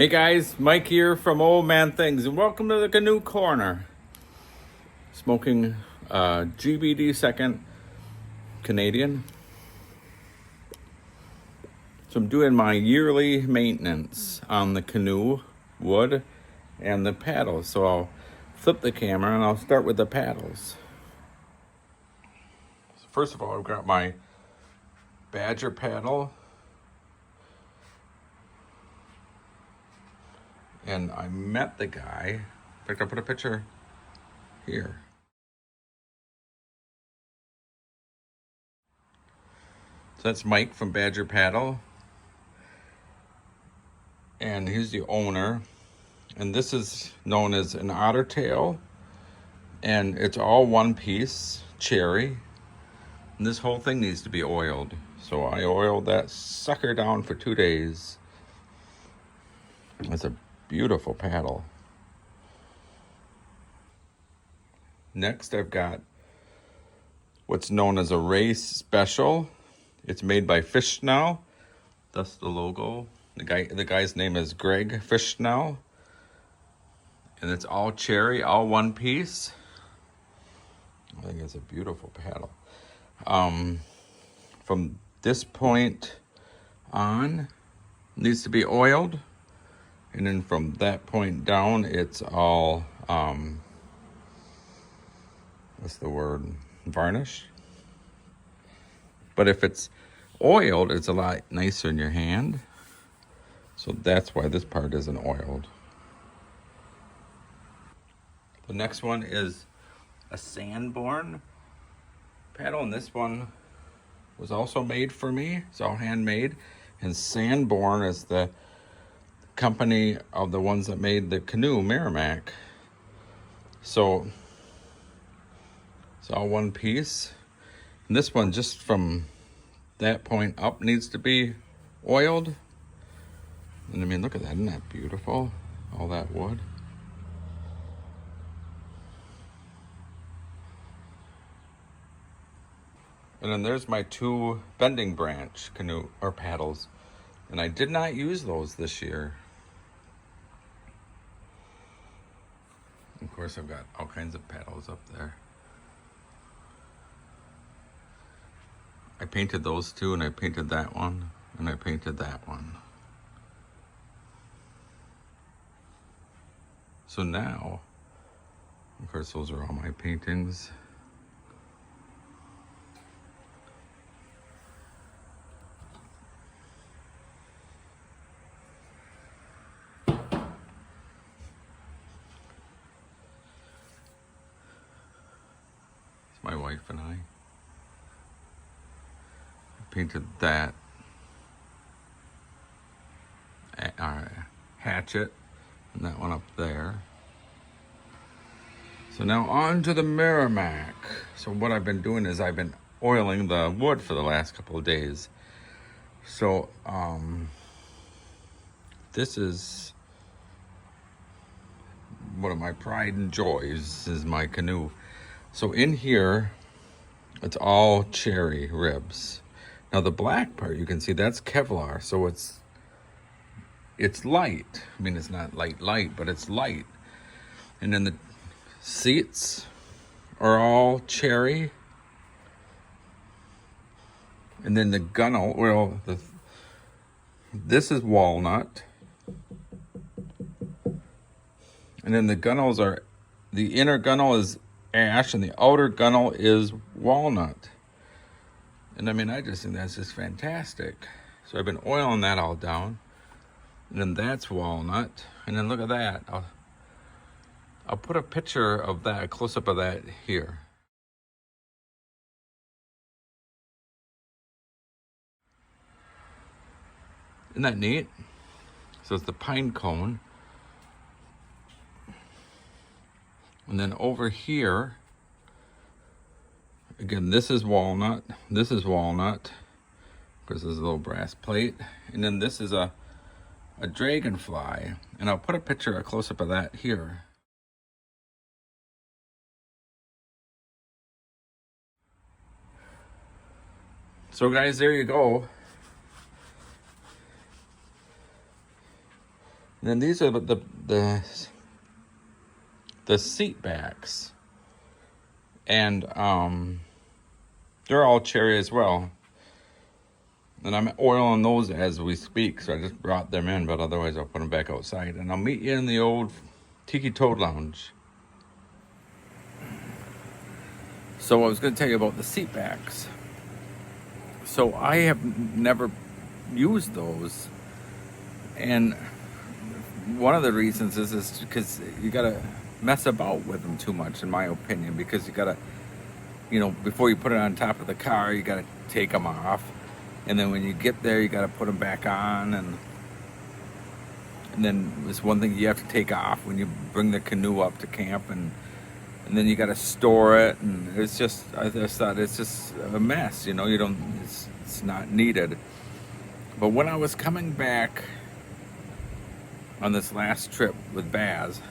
Hey guys, Mike here from Old Man Things, and welcome to the Canoe Corner. Smoking GBD second Canadian. So I'm doing my yearly maintenance on the canoe, wood, and the paddles. So I'll flip the camera and I'll start with the paddles. So first of all, I've got my Badger paddle. And I met the guy. In fact, I'll put a picture here. So that's Mike from Badger Paddle. And he's the owner. And this is known as an otter tail. And it's all one piece, cherry. And this whole thing needs to be oiled. So I oiled that sucker down for 2 days. It's a beautiful paddle. Next, I've got what's known as a race special. It's made by Fishnell. That's the logo. The guy's name is Greg Fishnell. And it's all cherry, all one piece. I think it's a beautiful paddle. From this point on, it needs to be oiled. And then from that point down, it's all, what's the word? Varnish. But if it's oiled, it's a lot nicer in your hand. So that's why this part isn't oiled. The next one is a Sanborn paddle, and this one was also made for me. It's all handmade. And Sanborn is the company of the ones that made the Canoe, Merrimack. So it's all one piece. And this one, just from that point up, needs to be oiled. And I mean, look at that. Isn't that beautiful? All that wood. And then there's my 2 bending branch canoe or paddles. And I did not use those this year. Of course, I've got all kinds of paddles up there. I painted those 2, and I painted that one, and I painted that one. So now, of course, those are all my paintings. My wife and I painted that hatchet and that one up there. So now on to the Merrimack. So what I've been doing is I've been oiling the wood for the last couple of days. So this is one of my pride and joys, is my canoe. So in here, it's all cherry ribs. Now the black part, you can see that's Kevlar, so it's light. I mean, it's not light, but it's light. And then the seats are all cherry. And then the gunnel, well, this is walnut. And then the gunnels are, the inner gunnel is ash and the outer gunnel is walnut. And I mean, I just think that's just fantastic. So I've been oiling that all down. And then that's walnut. And then look at that. I'll put a picture of that, a close-up of that here. Isn't that neat? So it's the pine cone. And then over here, again, this is walnut. This is walnut. Because there's a little brass plate. And then this is a dragonfly. And I'll put a picture, a close-up of that here. So guys, there you go. And then these are the seat backs, and they're all cherry as well. And I'm oiling those as we speak, so I just brought them in, but otherwise I'll put them back outside. And I'll meet you in the old Tiki Toad Lounge. So I was going to tell you about the seat backs. So I have never used those, and one of the reasons is because you gotta mess about with them too much, in my opinion, because you gotta, before you put it on top of the car, you gotta take them off, and then when you get there, you gotta put them back on, and then there's one thing you have to take off when you bring the canoe up to camp, and then you gotta store it, and I just thought it's just a mess, it's not needed. But when I was coming back on this last trip with Baz,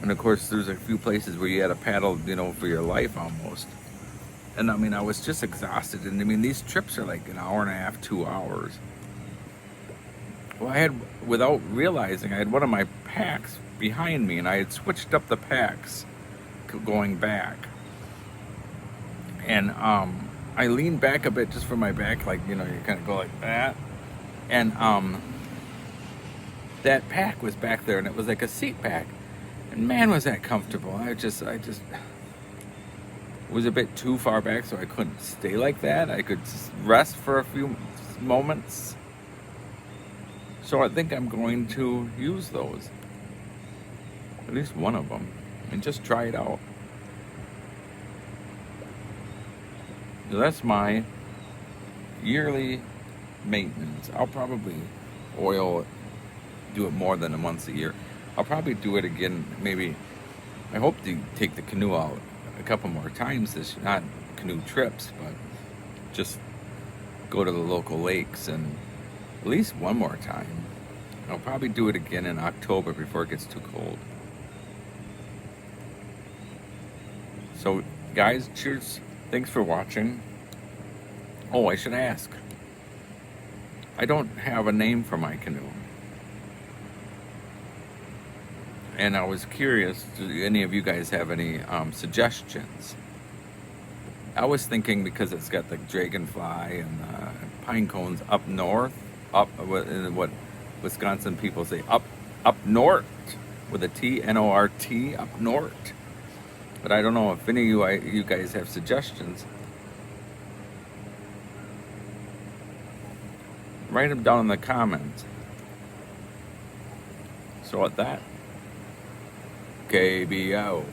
and of course there's a few places where you had to paddle, for your life almost. And I mean, I was just exhausted. And I mean, these trips are like an hour and a half, 2 hours. Well, without realizing, I had one of my packs behind me, and I had switched up the packs going back. And I leaned back a bit just for my back, like, you kind of go like that. And that pack was back there, and it was like a seat pack. And man, was that comfortable. I just was a bit too far back, so I couldn't stay like that. I could rest for a few moments. So I think I'm going to use those, at least one of them, and just try it out. So that's my yearly maintenance. I'll probably oil it, do it more than once a year. I'll probably do it again, maybe. I hope to take the canoe out a couple more times this year. Not canoe trips, but just go to the local lakes, and at least one more time. I'll probably do it again in October before it gets too cold. So guys, cheers. Thanks for watching. Oh, I should ask. I don't have a name for my canoe. And I was curious, do any of you guys have any suggestions? I was thinking, because it's got the dragonfly and pine cones up north, up in what Wisconsin people say, up north, with a T, N-O-R-T, up north. But I don't know if any of you guys have suggestions. Write them down in the comments. So at that, KBO,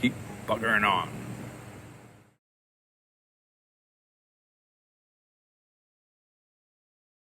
keep buggering on.